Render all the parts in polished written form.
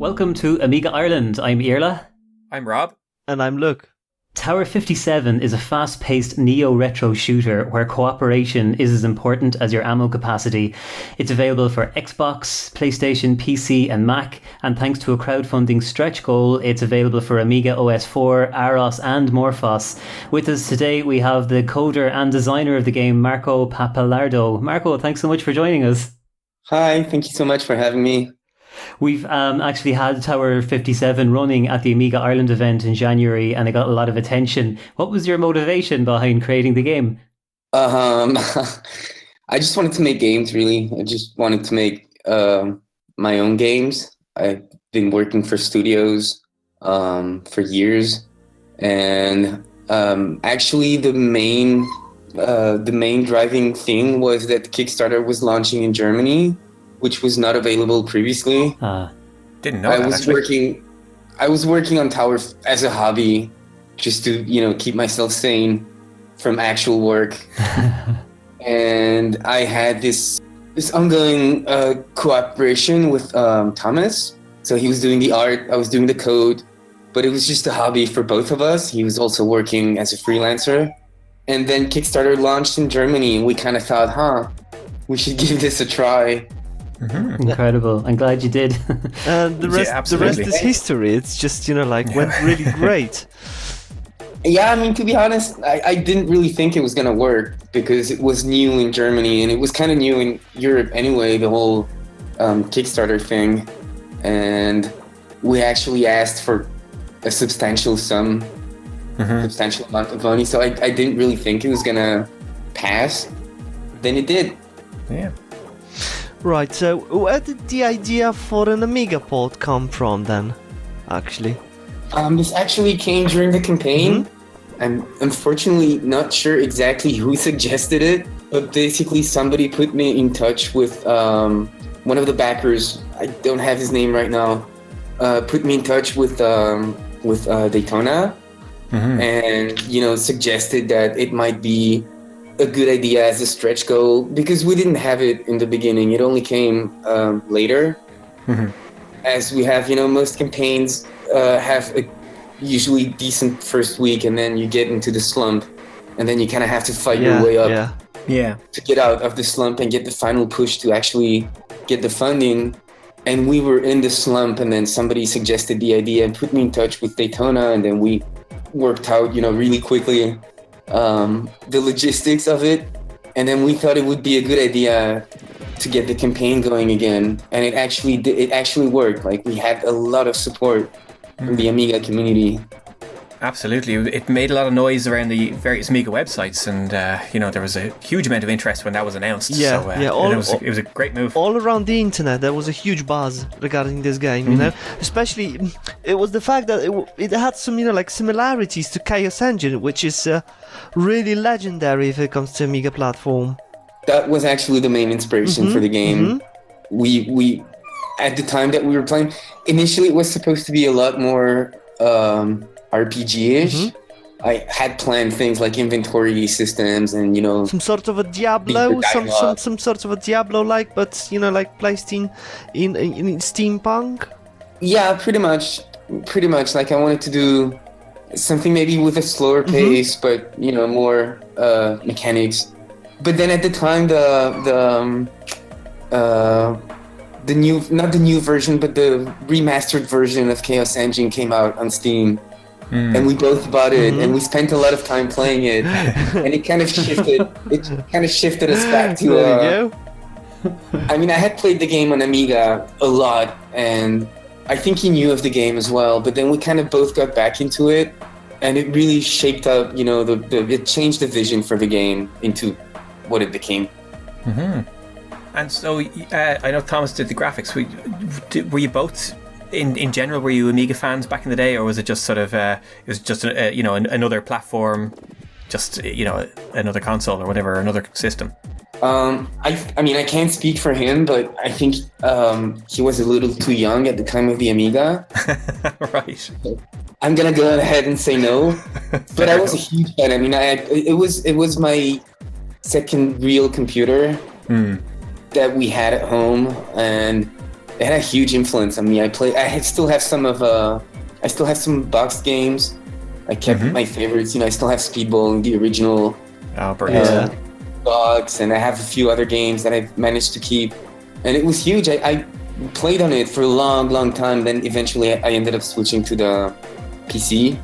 Welcome to Amiga Ireland. I'm Irla. I'm Rob. And I'm Luke. Tower 57 is a fast-paced neo-retro shooter where cooperation is as important as your ammo capacity. It's available for Xbox, PlayStation, PC and Mac, and thanks to a crowdfunding stretch goal, it's available for Amiga OS 4, Aros and Morphos. With us today we have the coder and designer of the game, Marco Pappalardo. Marco, thanks so much for joining us. Hi, thank you so much for having me. We've actually had Tower 57 running at the Amiga Ireland event in January and it got a lot of attention. What was your motivation behind creating the game? I just wanted to make games, really. I just wanted to make my own games. I've been working for studios for years. And actually the main driving thing was that Kickstarter was launching in Germany, which was not available previously. Didn't know that. I was working on Tower as a hobby, just to keep myself sane from actual work. And I had this ongoing cooperation with Thomas. So he was doing the art, I was doing the code, but it was just a hobby for both of us. He was also working as a freelancer. And then Kickstarter launched in Germany, and we kind of thought, we should give this a try. Mm-hmm. Incredible. I'm glad you did. And the rest is history. It's just, went really great. Yeah, I mean, to be honest, I didn't really think it was going to work because it was new in Germany and it was kind of new in Europe anyway, the whole Kickstarter thing. And we actually asked for a substantial sum, substantial amount of money. So I didn't really think it was going to pass. Then it did. Yeah. Right, so where did the idea for an Amiga port come from then, actually? This actually came during the campaign. I'm unfortunately not sure exactly who suggested it, but basically somebody put me in touch with one of the backers. I don't have his name right now. Put me in touch with Daytona, and suggested that it might be a good idea as a stretch goal because we didn't have it in the beginning. It only came later. As we have, most campaigns have a usually decent first week and then you get into the slump and then you kind of have to fight your way up to get out of the slump and get the final push to actually get the funding. And we were in the slump and then somebody suggested the idea and put me in touch with Daytona, and then we worked out, really quickly the logistics of it, and then we thought it would be a good idea to get the campaign going again, and it actually worked. Like, we had a lot of support from the Amiga community. Absolutely, it made a lot of noise around the various Amiga websites, and there was a huge amount of interest when that was announced. It was a great move. All around the internet, there was a huge buzz regarding this game. Especially it was the fact that it had some similarities to Chaos Engine, which is really legendary if it comes to Amiga platform. That was actually the main inspiration for the game. We at the time that we were playing, initially it was supposed to be a lot more RPG-ish. I had planned things like inventory systems and some sort of a Diablo, some sort of a Diablo-like, but like placed in steampunk. Yeah, pretty much. Like, I wanted to do something maybe with a slower pace, but more mechanics. But then at the time, the new, not the new version, but the remastered version of Chaos Engine came out on Steam. And we both bought it, and we spent a lot of time playing it, and it kind of shifted us back to. There you go. I mean, I had played the game on Amiga a lot, and I think he knew of the game as well. But then we kind of both got back into it, and it really shaped up. It changed the vision for the game into what it became. And so I know Thomas did the graphics. Were you both? In general, were you Amiga fans back in the day, or was it just sort of another platform, just another console or whatever, another system? I mean, I can't speak for him, but I think he was a little too young at the time of the Amiga. Right. I'm gonna go ahead and say no, but I was a huge fan. I mean, it was my second real computer that we had at home, and it had a huge influence on me. Still have some boxed games. I kept my favorites. I still have Speedball and the original brilliant. box, and I have a few other games that I've managed to keep. And it was huge. I played on it for a long time. Then eventually I ended up switching to the PC.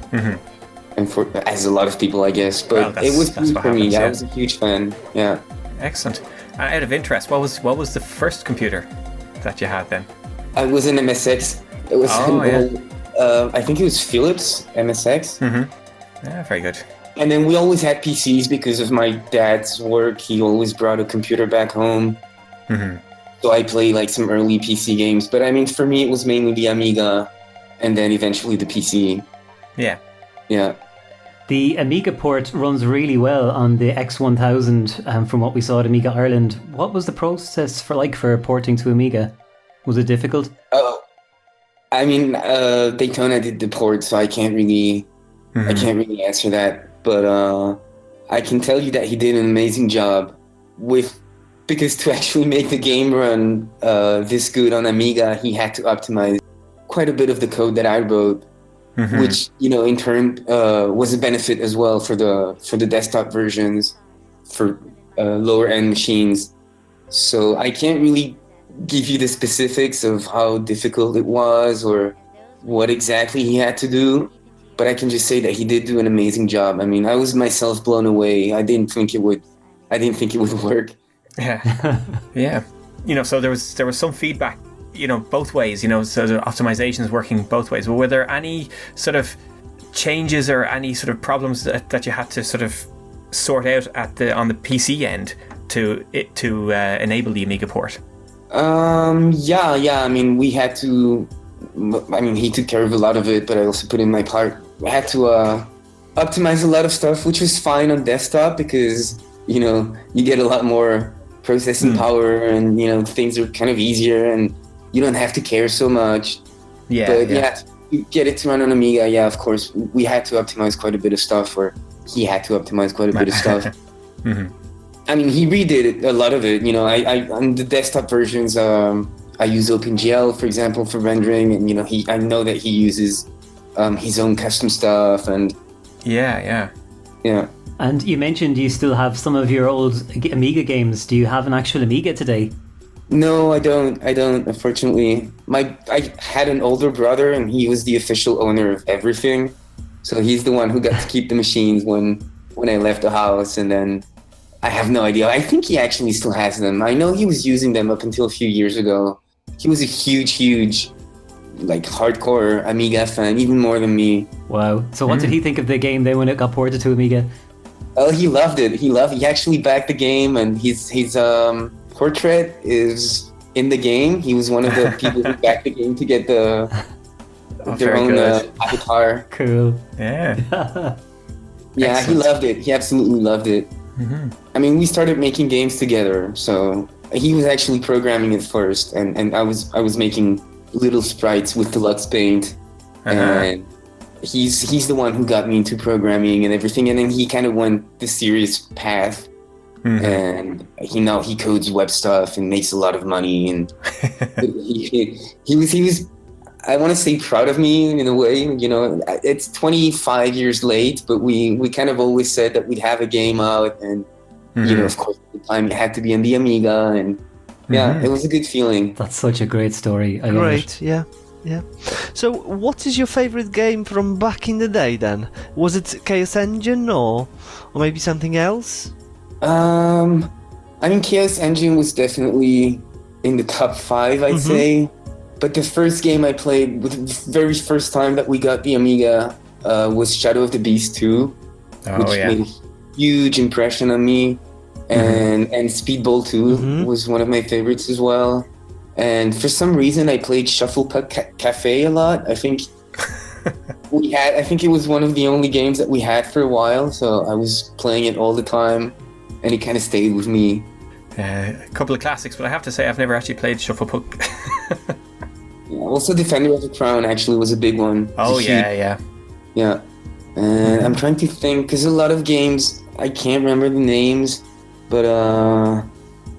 And as a lot of people, I guess. But it was huge for me. I was a huge fan. Yeah. Excellent. Out of interest, what was the first computer that you had then? I was an MSX. It was I think it was Philips MSX. Yeah, very good. And then we always had PCs because of my dad's work. He always brought a computer back home. So I played like some early PC games. But I mean, for me, it was mainly the Amiga and then eventually the PC. Yeah. Yeah. The Amiga port runs really well on the X1000 from what we saw at Amiga Ireland. What was the process for porting to Amiga? Was it difficult? Oh, I mean, Daytona did the port, so I can't really answer that. But I can tell you that he did an amazing job because to actually make the game run this good on Amiga, he had to optimize quite a bit of the code that I wrote. Which in turn was a benefit as well for the desktop versions for lower end machines. So I can't really give you the specifics of how difficult it was or what exactly he had to do, but I can just say that he did do an amazing job. I mean, I was myself blown away. I didn't think it would work. Yeah, yeah. So there was some feedback. Both ways, so the optimization is working both ways. But were there any sort of changes or any sort of problems that you had to sort of sort out on the PC end to enable the Amiga port? Yeah. I mean, he took care of a lot of it, but I also put in my part. I had to optimize a lot of stuff, which was fine on desktop because, you get a lot more processing power and, things are kind of easier and you don't have to care so much. Yeah. But to get it to run on Amiga, yeah, of course, we had to optimize quite a bit of stuff, or he had to optimize quite a bit of stuff. I mean, he redid a lot of it. I on the desktop versions, I use OpenGL, for example, for rendering, and I know that he uses his own custom stuff, and yeah. And you mentioned you still have some of your old Amiga games. Do you have an actual Amiga today? No, I don't, unfortunately. I had an older brother, and he was the official owner of everything. So he's the one who got to keep the machines when I left the house, and then I have no idea. I think he actually still has them. I know he was using them up until a few years ago. He was a huge, hardcore Amiga fan, even more than me. Wow. So what did he think of the game then when it got ported to Amiga? Oh, he loved it. He actually backed the game, and his portrait is in the game. He was one of the people who backed the game to get their own avatar. Cool. Yeah. Yeah, excellent. He loved it. He absolutely loved it. I mean, we started making games together. So he was actually programming it first, and I was making little sprites with Deluxe Paint, and he's the one who got me into programming and everything. And then he kind of went the serious path. And he codes web stuff and makes a lot of money, and he was I want to say proud of me in a way. It's 25 years late, but we kind of always said that we'd have a game out, and of course at the time it had to be on the Amiga, and it was a good feeling. That's such a great story. I love it. Yeah. So what is your favorite game from back in the day then? Was it Chaos Engine or maybe something else? I mean, Chaos Engine was definitely in the top 5, I'd say. But the first game I played, the very first time that we got the Amiga, was Shadow of the Beast 2, which made a huge impression on me. And Speedball 2 was one of my favorites as well. And for some reason, I played Shufflepuck Cafe a lot. I think it was one of the only games that we had for a while, so I was playing it all the time. And it kind of stayed with me. A couple of classics, but I have to say I've never actually played Shufflepuck. Also, Defender of the Crown actually was a big one. Oh, yeah. And I'm trying to think, because a lot of games, I can't remember the names, but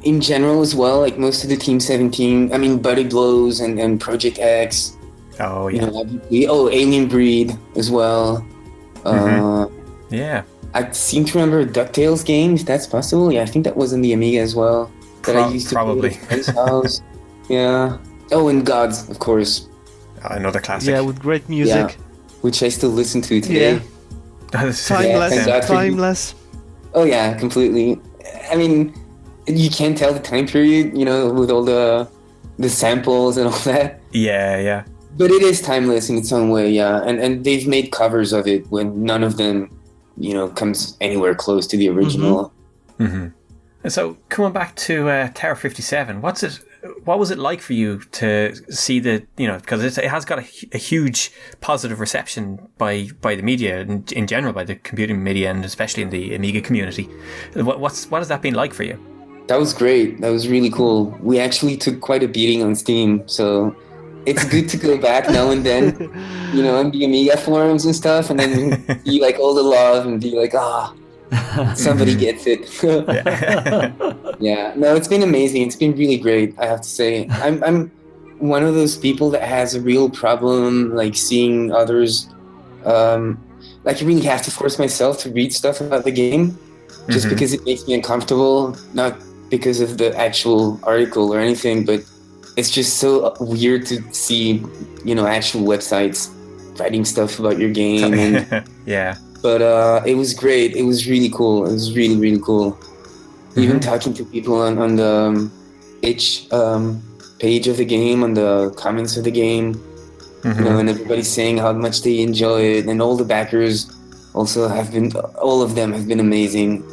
in general as well, like most of the Team 17, I mean, Buddy Blows and Project X. Oh, yeah. Alien Breed as well. Yeah. I seem to remember a DuckTales game, if that's possible. Yeah, I think that was in the Amiga as well. That I used to probably. play at friend's house. Yeah. Oh, and Gods, of course. Another classic. Yeah, with great music. Yeah. Which I still listen to today. Yeah. Timeless. thank God for you. Timeless. Oh yeah, completely. I mean, you can't tell the time period, with all the samples and all that. Yeah. But it is timeless in its own way, yeah. And they've made covers of it when none of them, comes anywhere close to the original. And so coming back to Tower 57, what was it like for you to see because it has got a huge positive reception by the media and in general, by the computing media, and especially in the Amiga community. What has that been like for you? That was great. That was really cool. We actually took quite a beating on Steam, so it's good to go back now and then, on the Amiga forums and stuff, and then see like all the love and be like, somebody gets it. Yeah, no, it's been amazing. It's been really great, I have to say. I'm one of those people that has a real problem, like seeing others. Like I really have to force myself to read stuff about the game, just because it makes me uncomfortable. Not because of the actual article or anything, but it's just so weird to see, actual websites writing stuff about your game. And, yeah. But it was great. It was really cool. It was really, really cool. Even talking to people on the itch page of the game, on the comments of the game, and everybody's saying how much they enjoy it. And all the backers also all of them have been amazing.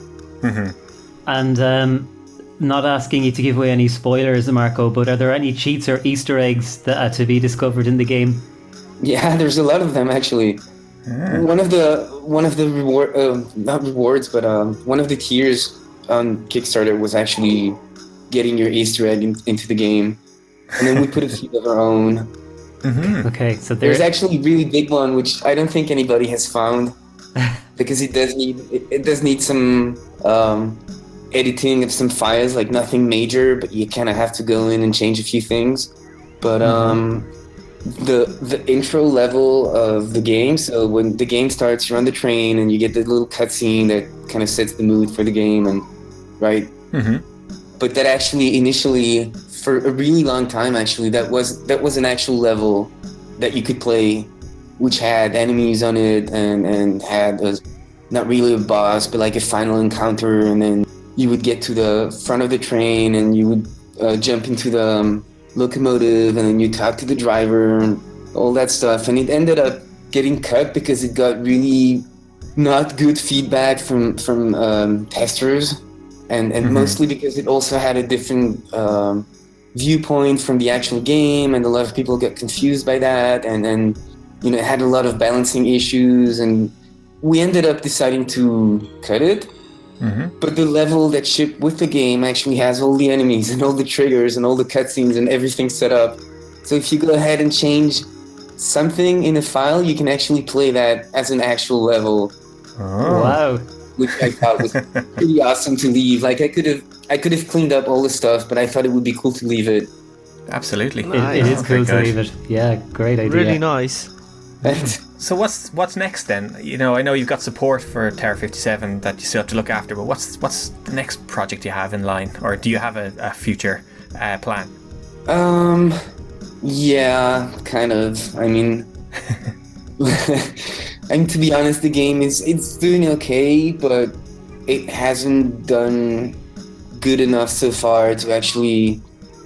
And not asking you to give away any spoilers, Marco, but are there any cheats or Easter eggs that are to be discovered in the game? Yeah, there's a lot of them actually. One of the not rewards, but one of the tiers on Kickstarter was actually getting your Easter egg into the game, and then we put a few of our own. Okay, so there's actually a really big one which I don't think anybody has found, because it does need some editing of some files, like nothing major, but you kind of have to go in and change a few things. But the intro level of the game, so when the game starts, you're on the train and you get the little cutscene that kind of sets the mood for the game, and right. But that actually initially, for a really long time, actually that was an actual level that you could play, which had enemies on it and had not really a boss, but like a final encounter, and then you would get to the front of the train and you would jump into the locomotive, and then you talk to the driver and all that stuff. And it ended up getting cut because it got really not good feedback from testers, and mostly because it also had a different viewpoint from the actual game, and a lot of people got confused by that, and it had a lot of balancing issues, and we ended up deciding to cut it. But the level that shipped with the game actually has all the enemies and all the triggers and all the cutscenes and everything set up. So if you go ahead and change something in a file, you can actually play that as an actual level. Oh. Wow. Which I thought was pretty awesome to leave. Like I could have cleaned up all the stuff, but I thought it would be cool to leave it. Absolutely. It is cool to leave it. Yeah, great idea. Really nice. So what's next then? I know you've got support for Tower 57 that you still have to look after, but what's the next project you have in line, or do you have a future plan? Yeah, kind of. I mean, and to be honest, the game it's doing okay, but it hasn't done good enough so far to actually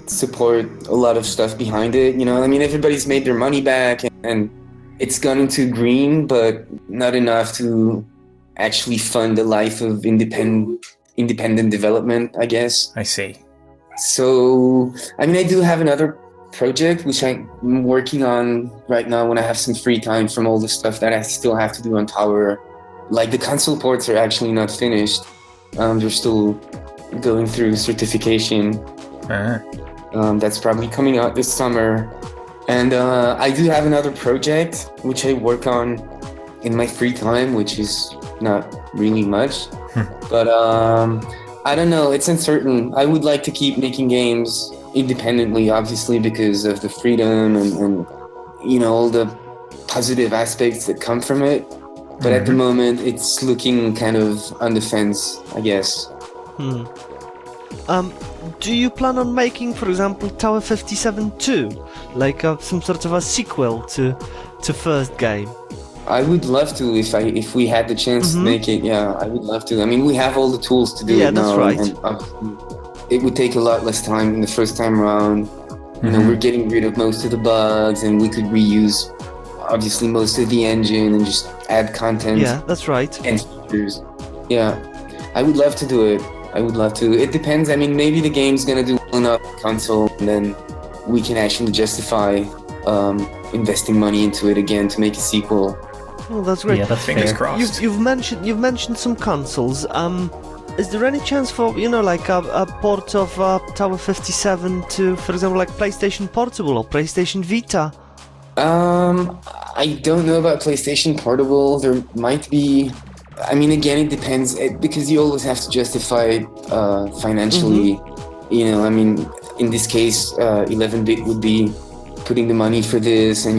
support a lot of stuff behind it. I mean, everybody's made their money back and it's gone into green, but not enough to actually fund a life of independent development, I guess. I see. So, I mean, I do have another project which I'm working on right now when I have some free time from all the stuff that I still have to do on Tower. Like the console ports are actually not finished. They're still going through certification. That's probably coming out this summer. And I do have another project which I work on in my free time, which is not really much. But I don't know. It's uncertain. I would like to keep making games independently, obviously, because of the freedom and all the positive aspects that come from it. But at the moment, it's looking kind of on the fence, I guess. Do you plan on making, for example, Tower 57 2? Like some sort of a sequel to first game? I would love to if we had the chance to make it. Yeah, I would love to. I mean, we have all the tools to do it now. Yeah, that's right. And obviously, it would take a lot less time than the first time around. We're getting rid of most of the bugs, and we could reuse, obviously, most of the engine and just add content. Yeah, that's right. And features. Yeah, I would love to do it. I would love to. It depends. I mean, maybe the game's gonna do well enough on console, and then we can actually justify investing money into it again to make a sequel. Oh, that's great. Yeah, that's Fingers fair. crossed. You've mentioned some consoles. Is there any chance for like a port of Tower 57 to, for example, like PlayStation Portable or PlayStation Vita? I don't know about PlayStation Portable. There might be. I mean, again, it depends because you always have to justify it financially. I mean, in this case, 11-bit would be putting the money for this, and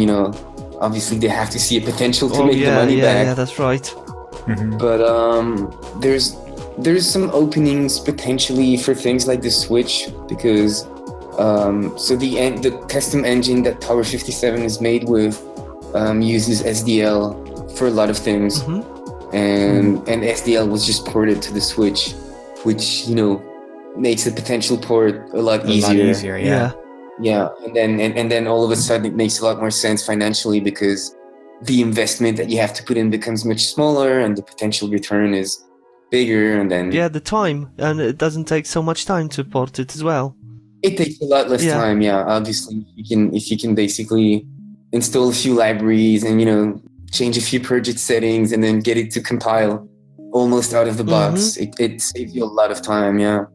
obviously they have to see a potential to make the money back. Yeah, that's right. But there's some openings potentially for things like the Switch because so the custom engine that Tower 57 is made with uses SDL for a lot of things. And SDL was just ported to the Switch, which makes the potential port a lot easier. Yeah, and then all of a sudden it makes a lot more sense financially because the investment that you have to put in becomes much smaller, and the potential return is bigger. And then the time, and it doesn't take so much time to port it as well. It takes a lot less time. Yeah, obviously, if you can basically install a few libraries and change a few purge settings and then get it to compile almost out of the box. It saves you a lot of time, yeah.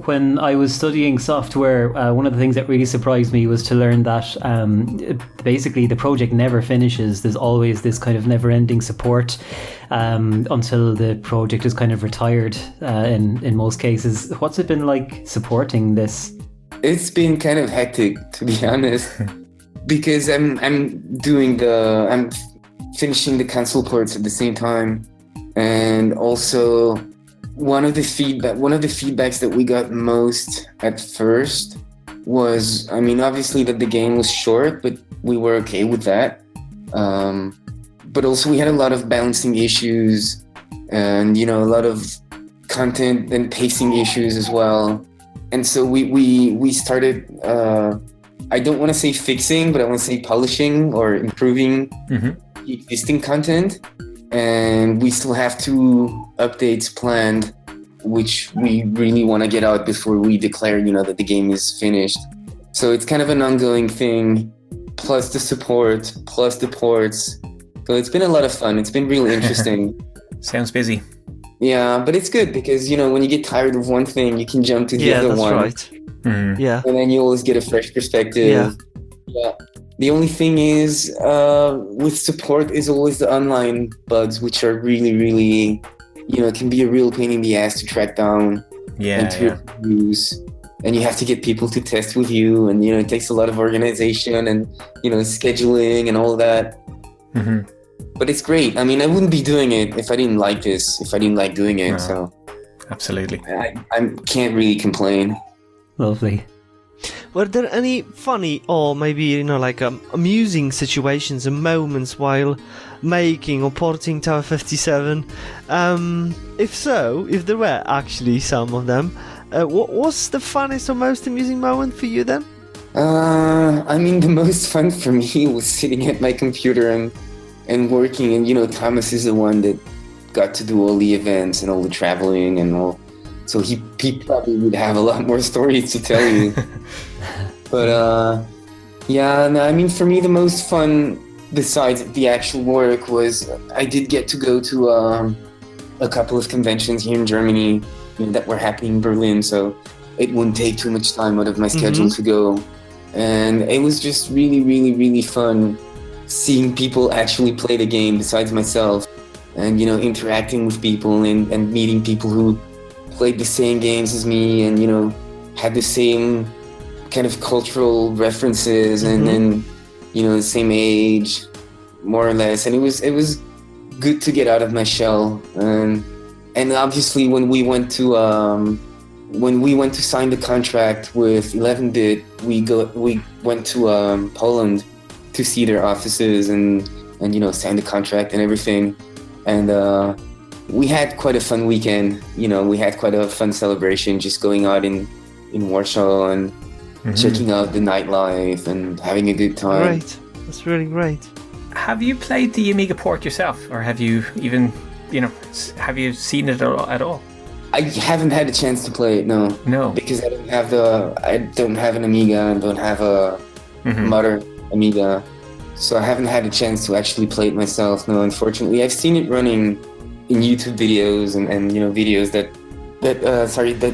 When I was studying software, one of the things that really surprised me was to learn that basically the project never finishes. There's always this kind of never-ending support until the project is kind of retired in most cases. What's it been like supporting this? It's been kind of hectic, to be honest, because I'm finishing the console ports at the same time, and also one of the feedbacks that we got most at first was, I mean, obviously that the game was short, but we were okay with that. But also we had a lot of balancing issues, and a lot of content and pacing issues as well. And so we started. I don't want to say fixing, but I want to say polishing or improving existing content, and we still have 2 updates planned, which we really want to get out before we declare, that the game is finished. So it's kind of an ongoing thing, plus the support, plus the ports. So it's been a lot of fun. It's been really interesting. Sounds busy. Yeah, but it's good because, when you get tired of one thing, you can jump to the other one. Yeah, that's right. Yeah. And then you always get a fresh perspective. Yeah. The only thing is, with support is always the online bugs, which are really, really, can be a real pain in the ass to track down and to use. And you have to get people to test with you, and it takes a lot of organization and scheduling and all that. But it's great. I mean, I wouldn't be doing it if I didn't like this. If I didn't like doing it, so absolutely, I can't really complain. Lovely. Were there any funny or maybe like amusing situations and moments while making or porting Tower 57? If so, if there were actually some of them, what was the funniest or most amusing moment for you then? I mean, the most fun for me was sitting at my computer and working, and Thomas is the one that got to do all the events and all the traveling and all. So he probably would have a lot more stories to tell you. But I mean, for me, the most fun, besides the actual work, was I did get to go to a couple of conventions here in Germany that were happening in Berlin. So it wouldn't take too much time out of my schedule to go. And it was just really, really, really fun seeing people actually play the game besides myself, and interacting with people and meeting people who played the same games as me, and had the same kind of cultural references, and then the same age, more or less. And it was good to get out of my shell. And obviously, when we went to sign the contract with 11-bit, we went to Poland to see their offices and sign the contract and everything. And we had quite a fun weekend. We had quite a fun celebration, just going out in Warsaw and checking out the nightlife and having a good time. Great. That's really great. Have you played the Amiga port yourself, or have you even, have you seen it at all? I haven't had a chance to play it, no. No. Because I don't have an Amiga and don't have a modern Amiga. So I haven't had a chance to actually play it myself, no, unfortunately. I've seen it running in YouTube videos and videos that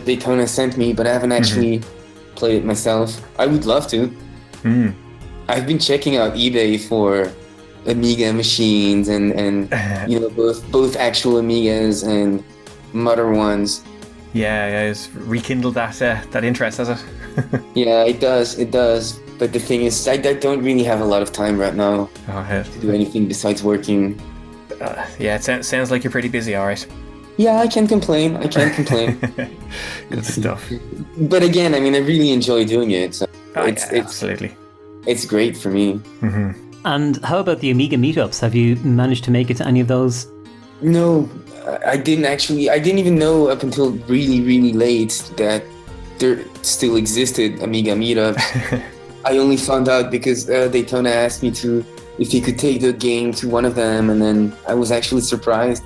Daytona sent me, but I haven't actually played it myself. I would love to. I've been checking out eBay for Amiga machines and both actual Amigas and modern ones. Yeah, it's rekindled that interest, has it? Yeah, it does. But the thing is, I don't really have a lot of time right now to do anything besides working. Yeah, it sounds like you're pretty busy, all right. Yeah, I can't complain. Good stuff. But again, I mean, I really enjoy doing it. So absolutely. It's great for me. And how about the Amiga meetups? Have you managed to make it to any of those? No, I didn't actually. I didn't even know up until really, really late that there still existed Amiga meetups. I only found out because Daytona asked me if he could take the game to one of them, and then I was actually surprised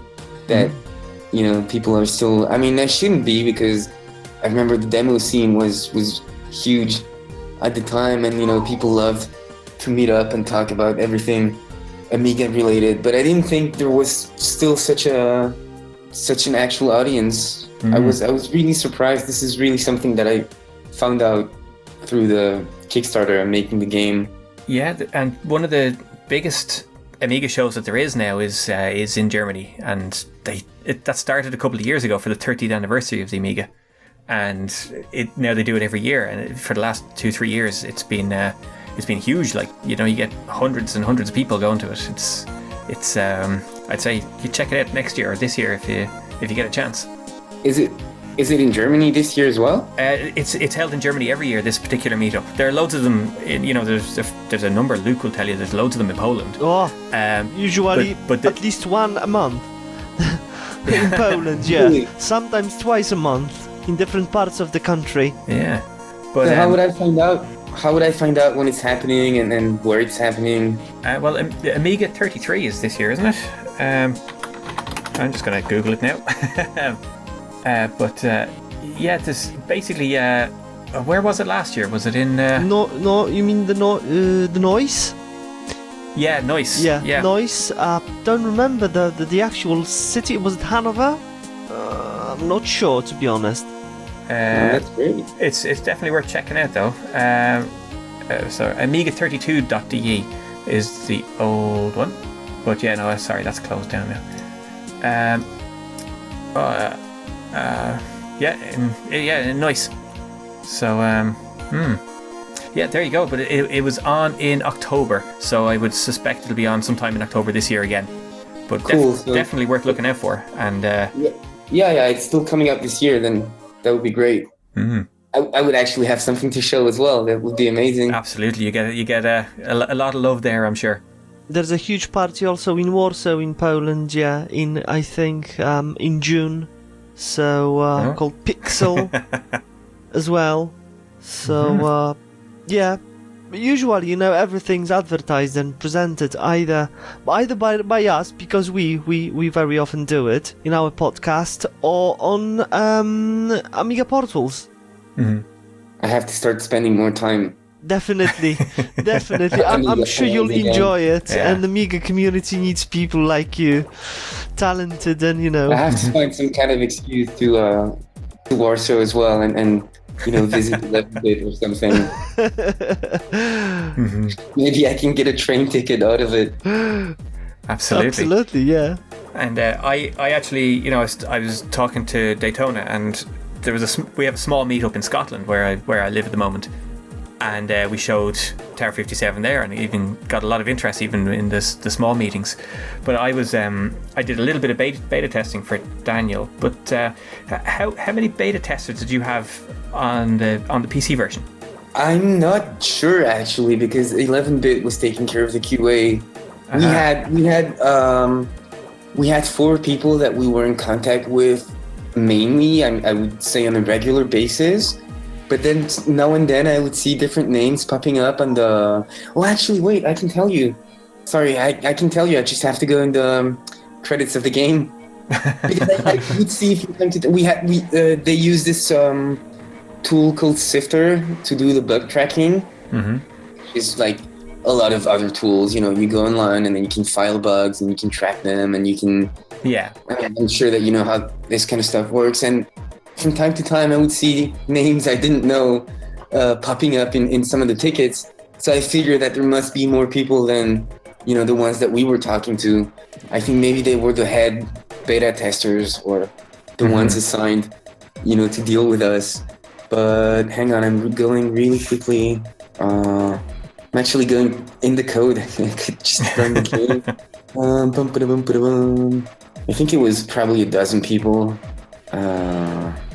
that people are still. I mean, I shouldn't be, because I remember the demo scene was huge at the time, and people loved to meet up and talk about everything Amiga related. But I didn't think there was still such an actual audience. I was really surprised. This is really something that I found out through the Kickstarter and making the game. Yeah, and one of the biggest Amiga shows that there is now is in Germany, and that started a couple of years ago for the 30th anniversary of the Amiga, and now they do it every year, and for the last 2-3 years it's been huge. Like, you get hundreds and hundreds of people going to it. It's I'd say you check it out next year or this year if you get a chance. Is it in Germany this year as well? It's held in Germany every year, this particular meetup. There are loads of them there's a number. Luke will tell you there's loads of them in Poland. Usually but at least one a month in Poland. Yeah, really? Sometimes twice a month in different parts of the country. Yeah, but so how would I find out? How would I find out when it's happening and where it's happening? Well, Amiga 33 is this year, isn't it? I'm just going to Google it now. This basically. Where was it last year? Was it in? No. You mean the Noise? Yeah, Noise. Yeah. Noise. Don't remember the actual city. Was it Hanover? I'm not sure, to be honest. That's great. It's definitely worth checking out, though. So Amiga32.de is the old one, but sorry, that's closed down now. Nice. So there you go. But it was on in October, so I would suspect it'll be on sometime in October this year again. But cool. Definitely worth looking out for. And it's still coming up this year. Then that would be great. I would actually have something to show as well. That would be amazing. Absolutely, you get a lot of love there, I'm sure. There's a huge party also in Warsaw, in Poland. Yeah, I think in June. So called Pixel as well. So usually everything's advertised and presented either by us, because we very often do it in our podcast, or on Amiga portals. I have to start spending more time. Definitely. I'm sure you'll enjoy it, and the Amiga community needs people like you, talented, and I have to find some kind of excuse to Warsaw as well, and visit 11-bit or something. Maybe I can get a train ticket out of it. Absolutely, yeah. And I actually, I was talking to Daytona, and we have a small meetup in Scotland where I live at the moment, and we showed Tower 57 there, and even got a lot of interest even in the small meetings. But I did a little bit of beta testing for Daniel. But how many beta testers did you have on the PC version? I'm not sure actually, because 11-bit was taking care of the QA. We had 4 people that we were in contact with mainly, I would say, on a regular basis. But then now and then I would see different names popping up on the... Oh, actually, wait, I can tell you. Sorry, I can tell you. I just have to go in the credits of the game. Because I would see from time to time... They use this tool called Sifter to do the bug tracking. Mm-hmm. It's like a lot of other tools. You go online and then you can file bugs and you can track them and you can... Yeah. I'm sure that you know how this kind of stuff works. And from time to time, I would see names I didn't know popping up in some of the tickets. So I figured that there must be more people than, the ones that we were talking to. I think maybe they were the head beta testers or the ones assigned, to deal with us. But hang on, I'm going really quickly. I'm actually going in the code. I could just run the game. I think it was probably a dozen people.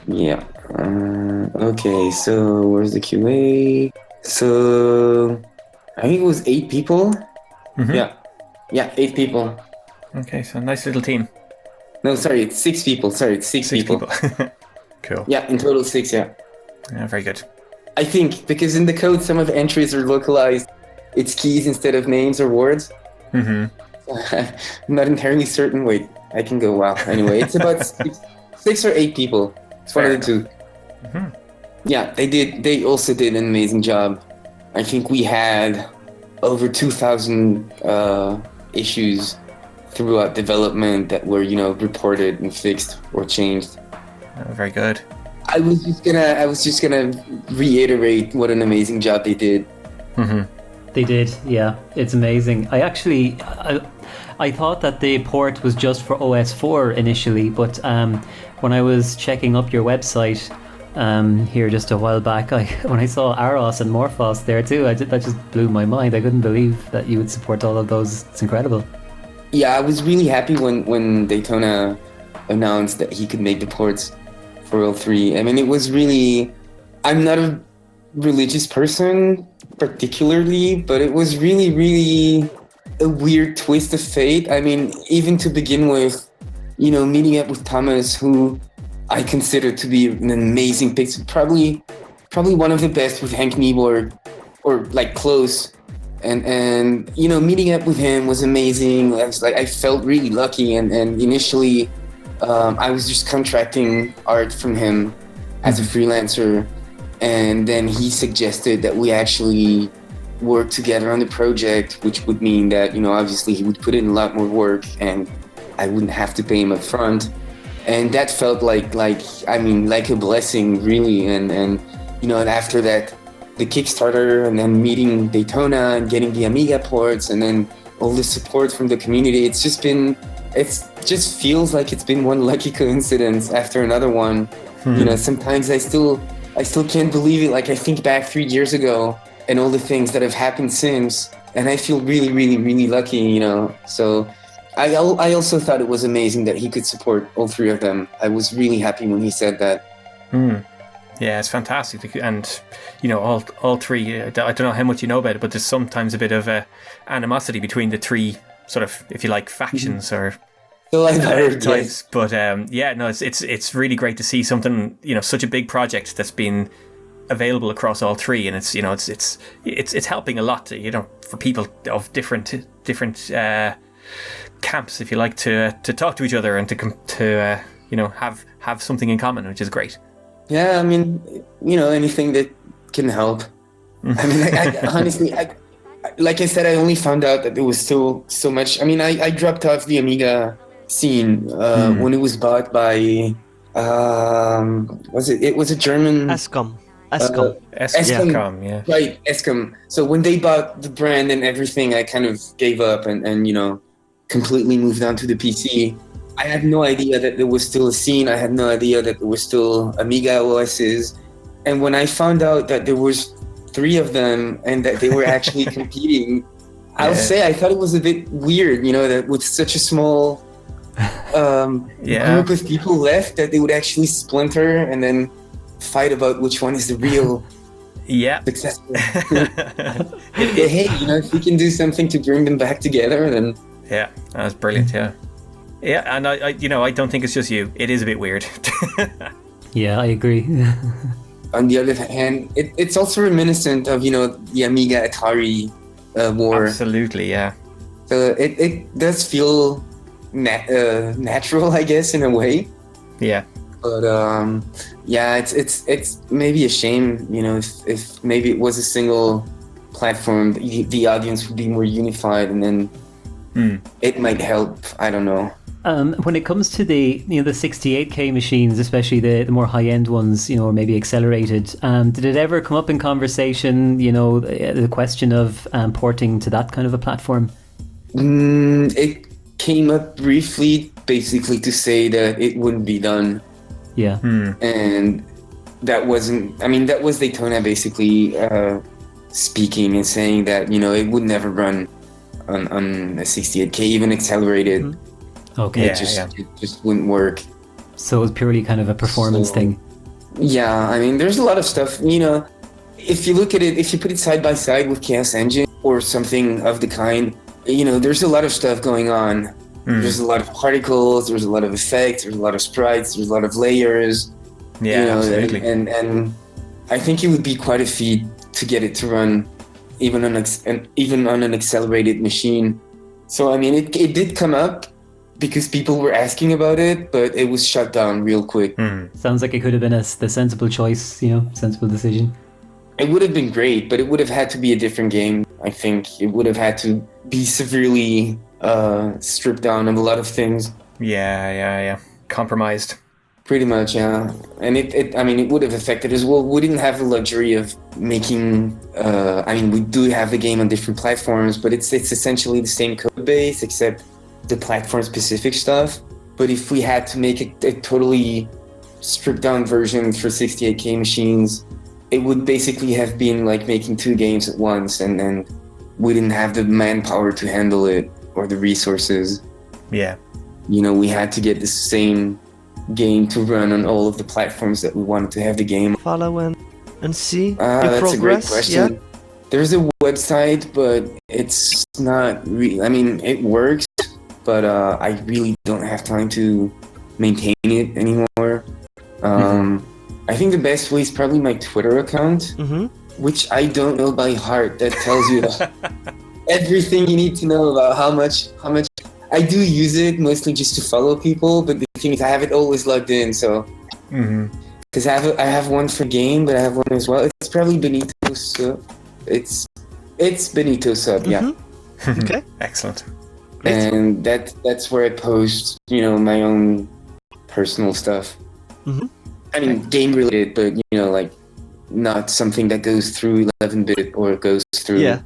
Yeah. Okay, so where's the QA? So I think it was 8 people. Mm-hmm. Yeah, 8 people. Okay, so nice little team. No, sorry, it's 6 people. Sorry, it's 6 people. Cool. Yeah, in total 6, yeah. Yeah, very good. I think because in the code some of the entries are localized. It's keys instead of names or words. Mm-hmm. I'm not entirely certain. Wait, I can go. Wow. Anyway, it's about 6 or 8 people. It's one of the two. Mm-hmm. Yeah, they also did an amazing job. I think we had over 2,000 issues throughout development that were, reported and fixed or changed. Oh, very good. I was just gonna reiterate what an amazing job they did. Mm-hmm. They did, yeah. It's amazing. I thought that the port was just for OS4 initially, but when I was checking up your website here just a while back, when I saw Aros and Morphos there too, that just blew my mind. I couldn't believe that you would support all of those. It's incredible. Yeah, I was really happy when Daytona announced that he could make the ports for O3. I mean, it was really... I'm not a religious person particularly, but it was really, really a weird twist of fate. I mean, even to begin with, meeting up with Thomas, who I consider to be an amazing pixel, probably one of the best with Hank Niebuhr, or like close. And meeting up with him was amazing. I felt really lucky. And initially, I was just contracting art from him as a freelancer. And then he suggested that we actually work together on the project, which would mean that, obviously he would put in a lot more work and I wouldn't have to pay him up front. And that felt like a blessing, really. And after that, the Kickstarter, and then meeting Daytona and getting the Amiga ports, and then all the support from the community, it just feels like it's been one lucky coincidence after another one. Sometimes I still can't believe it. Like, I think back 3 years ago and all the things that have happened since, and I feel really, really, really lucky, So I also thought it was amazing that he could support all 3 of them. I was really happy when he said that. Yeah, it's fantastic. And, all 3, I don't know how much you know about it, but there's sometimes a bit of animosity between the 3 sort of, if you like, factions or... types. Yes. But it's really great to see something, such a big project that's been available across all 3, and it's helping a lot, for people of different camps, if you like, to talk to each other and to have something in common, which is great. Yeah, I mean, anything that can help. I mean, I honestly, like I said, I only found out that there was still so much. I mean, I dropped off the Amiga scene when it was bought by it was a German Escom. Escom, yeah. Right, Escom. So when they bought the brand and everything, I kind of gave up and completely moved on to the PC. I had no idea that there was still a scene. I had no idea that there were still Amiga OSs. And when I found out that there was 3 of them and that they were actually competing, I'll say I thought it was a bit weird, that with such a small group of people left, that they would actually splinter and then fight about which one is the real successful. Hey, if we can do something to bring them back together, then that was brilliant. And I don't think it's just you. It is a bit weird. Yeah, I agree. On the other hand, it's also reminiscent of the Amiga Atari war. Absolutely, yeah. So it does feel natural, I guess, in a way. Yeah. But it's maybe a shame, if maybe it was a single platform, the audience would be more unified, and then it might help. I don't know. When it comes to the 68K machines, especially the more high end ones, or maybe accelerated, did it ever come up in conversation? The question of porting to that kind of a platform. It came up briefly, basically to say that it wouldn't be done. Yeah. And that wasn't. I mean, that was Daytona basically speaking and saying that it would never run on a 68K, even accelerated. Okay. It just wouldn't work. So it was purely kind of a performance thing. Yeah, I mean, there's a lot of stuff, if you look at it, if you put it side by side with Chaos Engine or something of the kind, there's a lot of stuff going on. There's a lot of particles, there's a lot of effects, there's a lot of sprites, there's a lot of layers. Yeah, absolutely. And I think it would be quite a feat to get it to run even on an accelerated machine. So, I mean, it did come up, because people were asking about it, but it was shut down real quick. Sounds like it could have been the sensible choice, sensible decision. It would have been great, but it would have had to be a different game. I think it would have had to be severely stripped down of a lot of things. Yeah. Compromised. Pretty much, yeah. And it would have affected as well. We didn't have the luxury of making, we do have the game on different platforms, but it's essentially the same code base, except the platform-specific stuff. But if we had to make a totally stripped-down version for 68K machines, it would basically have been like making 2 games at once, and then we didn't have the manpower to handle it or the resources. Yeah. We had to get the same game to run on all of the platforms that we wanted to have the game. Follow and see That's progress. A great question. Yeah? There's a website, but it's not really. I mean, it works, but I really don't have time to maintain it anymore. I think the best way is probably my Twitter account, which I don't know by heart. That tells you everything you need to know about how much. I do use it mostly just to follow people, but the thing is I have it always logged in, so. Because I have one for game, but I have one as well. It's probably Benitosub. It's Benitosub, yeah. Okay. Excellent. And that's where I post, my own personal stuff. I mean, game related, but like not something that goes through 11-bit or goes through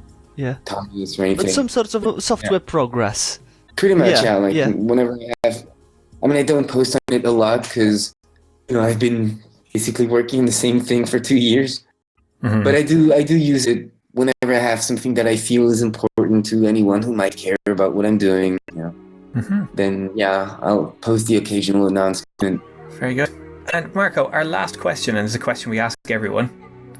Tommy's or anything. But some sort of software progress. Pretty much, whenever I have. I mean, I don't post on it a lot because I've been basically working on the same thing for 2 years. But I do use it whenever I have something that I feel is important to anyone who might care about what I'm doing. Then I'll post the occasional announcement. Very good. And Marco, our last question, and it's a question we ask everyone.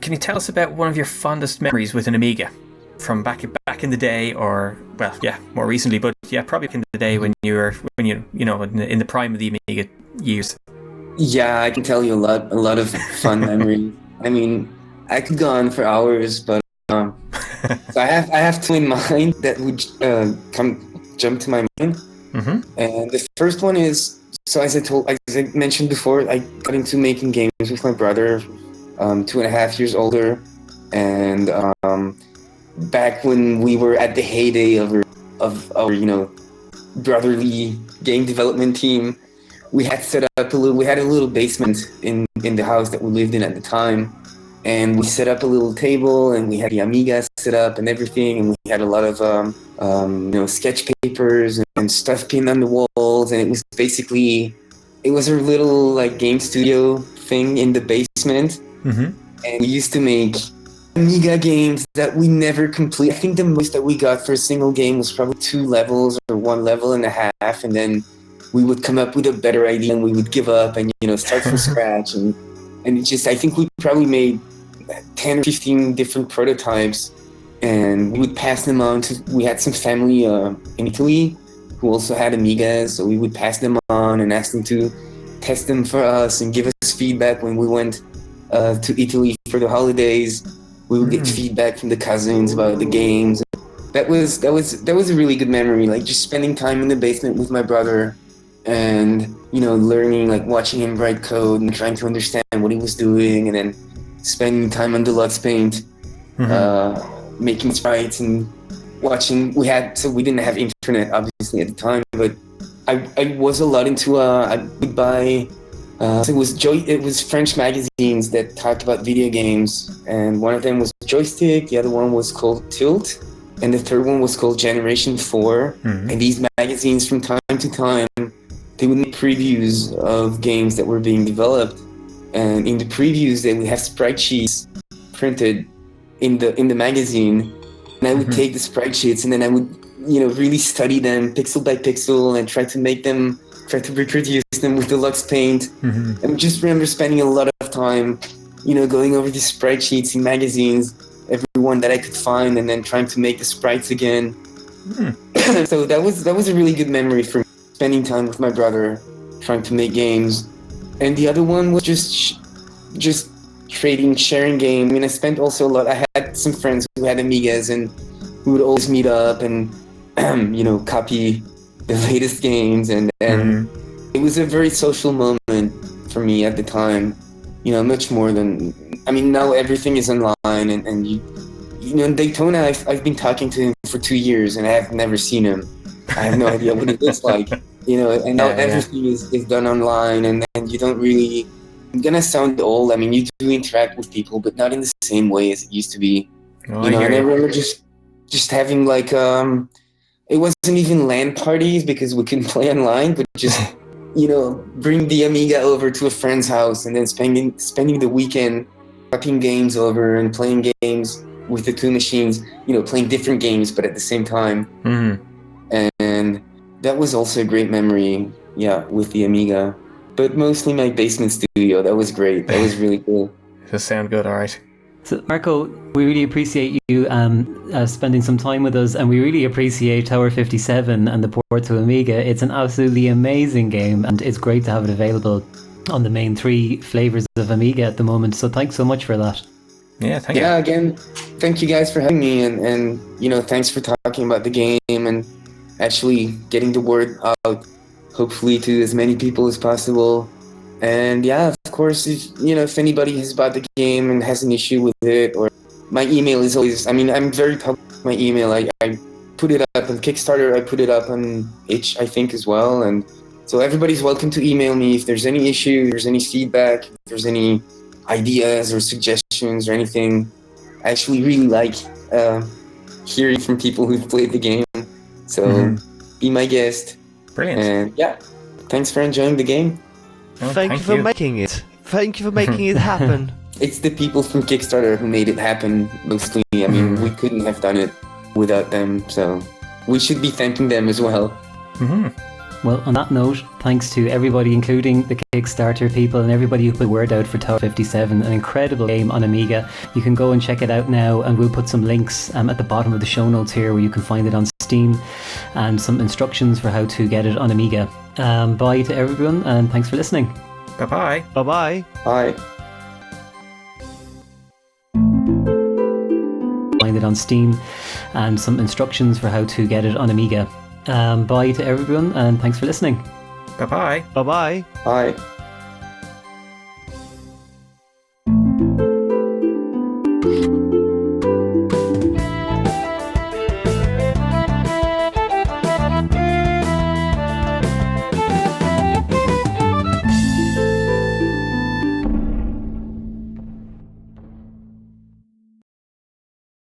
Can you tell us about one of your fondest memories with an Amiga? From back in the day, or more recently, but probably in the day when you in the prime of the Amiga years. Yeah, I can tell you a lot of fun memories. I mean, I could go on for hours, but so I have 2 in mind that would jump to my mind. And the first one is, so as I mentioned before, I got into making games with my brother, 2.5 years older, and back when we were at the heyday of our brotherly game development team, we had a little basement in the house that we lived in at the time, and we set up a little table, and we had the Amiga set up and everything, and we had a lot of sketch papers and stuff pinned on the walls, and it was our little like game studio thing in the basement. And we used to make Amiga games that we never complete. I think the most that we got for a single game was probably 2 levels or 1 level and a half, and then we would come up with a better idea and we would give up and start from scratch, and it just, I think we probably made 10 or 15 different prototypes, and we would pass them on to, we had some family in Italy who also had Amigas, so we would pass them on and ask them to test them for us and give us feedback when we went to Italy for the holidays. We would get feedback from the cousins about the games. That was a really good memory, like just spending time in the basement with my brother and learning, like watching him write code and trying to understand what he was doing, and then spending time on Deluxe Paint, making sprites and watching. We didn't have internet obviously at the time, but I was a lot into I would buy it was French magazines that talked about video games, and one of them was Joystick, the other one was called Tilt, and the third one was called Generation 4. And these magazines from time to time, they would make previews of games that were being developed, and in the previews they would have sprite sheets printed in the magazine, and I would take the sprite sheets and then I would really study them pixel by pixel and try to reproduce them with Deluxe Paint. And I just remember spending a lot of time, going over these sprite sheets in magazines, every one that I could find, and then trying to make the sprites again. So that was a really good memory for me, spending time with my brother, trying to make games. And the other one was just sharing game. I mean, I spent also a lot. I had some friends who had Amigas, and we would always meet up and copy the latest games, and it was a very social moment for me at the time, much more than, I mean, now everything is online, and in Daytona, I've been talking to him for 2 years and I have never seen him. I have no idea what it looks like, and now everything is done online, and you don't really, I'm gonna sound old, I mean, you do interact with people, but not in the same way as it used to be. And I remember just having like, it wasn't even LAN parties because we couldn't play online, but just, bring the Amiga over to a friend's house and then spending the weekend copying games over and playing games with the 2 machines, playing different games, but at the same time. And that was also a great memory, with the Amiga. But mostly my basement studio, that was great. That was really cool. Does sound good, all right. So, Marco, we really appreciate you spending some time with us, and we really appreciate Tower 57 and the port to Amiga. It's an absolutely amazing game, and it's great to have it available on the main 3 flavors of Amiga at the moment. So thanks so much for that. Yeah, thank you. Yeah, again, thank you guys for having me, and thanks for talking about the game and actually getting the word out, hopefully to as many people as possible. And yeah, of course, if anybody has bought the game and has an issue with it, or my email is always, I mean, I'm very public with my email. I put it up on Kickstarter, I put it up on itch, I think, as well. And so everybody's welcome to email me if there's any issue, if there's any feedback, if there's any ideas or suggestions or anything. I actually really like hearing from people who've played the game. So be my guest. Brilliant. And yeah, thanks for enjoying the game. Oh, thank you for making it. Thank you for making it happen. It's the people from Kickstarter who made it happen, mostly. I mean, we couldn't have done it without them, so we should be thanking them as well. Well, on that note, thanks to everybody, including the Kickstarter people and everybody who put word out for Tower 57, an incredible game on Amiga. You can go and check it out now, and we'll put some links at the bottom of the show notes here where you can find it on Steam, and some instructions for how to get it on Amiga. Bye to everyone, and thanks for listening. Bye-bye. Bye-bye. Bye. Find it on Steam, and some instructions for how to get it on Amiga. Bye to everyone, and thanks for listening. Bye-bye. Bye-bye. Bye.